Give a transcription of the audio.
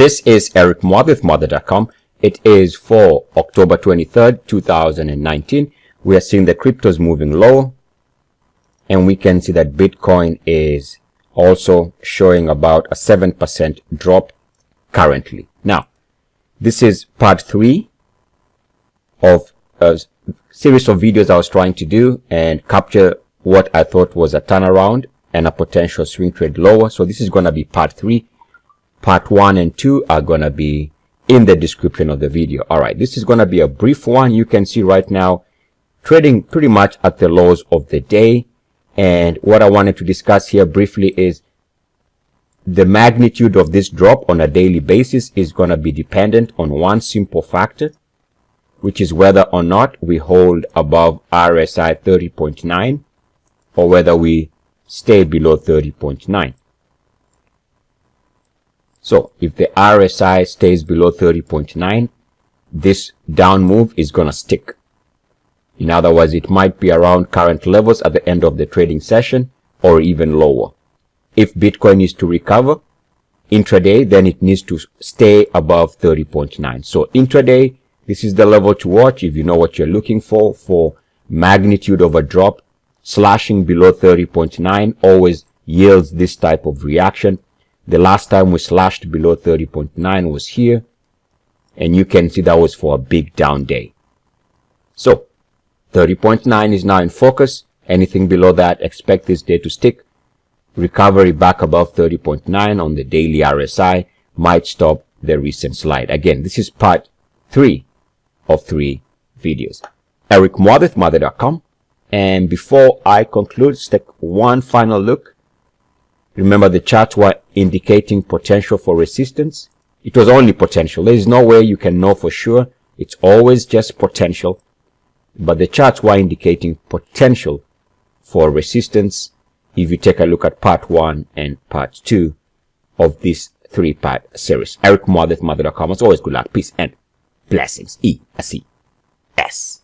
This is Eric Muathe with Muathe.com. It is for October 23rd, 2019. We are seeing the cryptos moving low, and we can see that Bitcoin is also showing about a 7% drop currently. Now, this is part 3 of a series of videos I was trying to do and capture what I thought was a turnaround and a potential swing trade lower. So this is going to be part 3. Part 1 and 2 are going to be in the description of the video. All right, this is going to be a brief one. You can see right now trading pretty much at the lows of the day. And what I wanted to discuss here briefly is the magnitude of this drop on a daily basis is going to be dependent on one simple factor, which is whether or not we hold above RSI 30.9 or whether we stay below 30.9. So if the RSI stays below 30.9, this down move is going to stick. In other words, it might be around current levels at the end of the trading session or even lower. If Bitcoin is to recover intraday, then it needs to stay above 30.9. So intraday, this is the level to watch if you know what you're looking for magnitude of a drop. Slashing below 30.9 always yields this type of reaction. The last time we slashed below 30.9 was here, and you can see that was for a big down day. So 30.9 is now in focus. Anything below that, expect this day to stick. Recovery back above 30.9 on the daily RSI might stop the recent slide. Again, this is part 3 of 3 videos. Eric Muathe, Muathe.com. And before I conclude, let's take one final look. Remember, the charts were indicating potential for resistance. It was only potential. There is no way you can know for sure. It's always just potential. But the charts were indicating potential for resistance if you take a look at part 1 and part 2 of this 3-part series. Eric Muathe, Muathe.com. As always, good luck, peace, and blessings. E-S-E-S.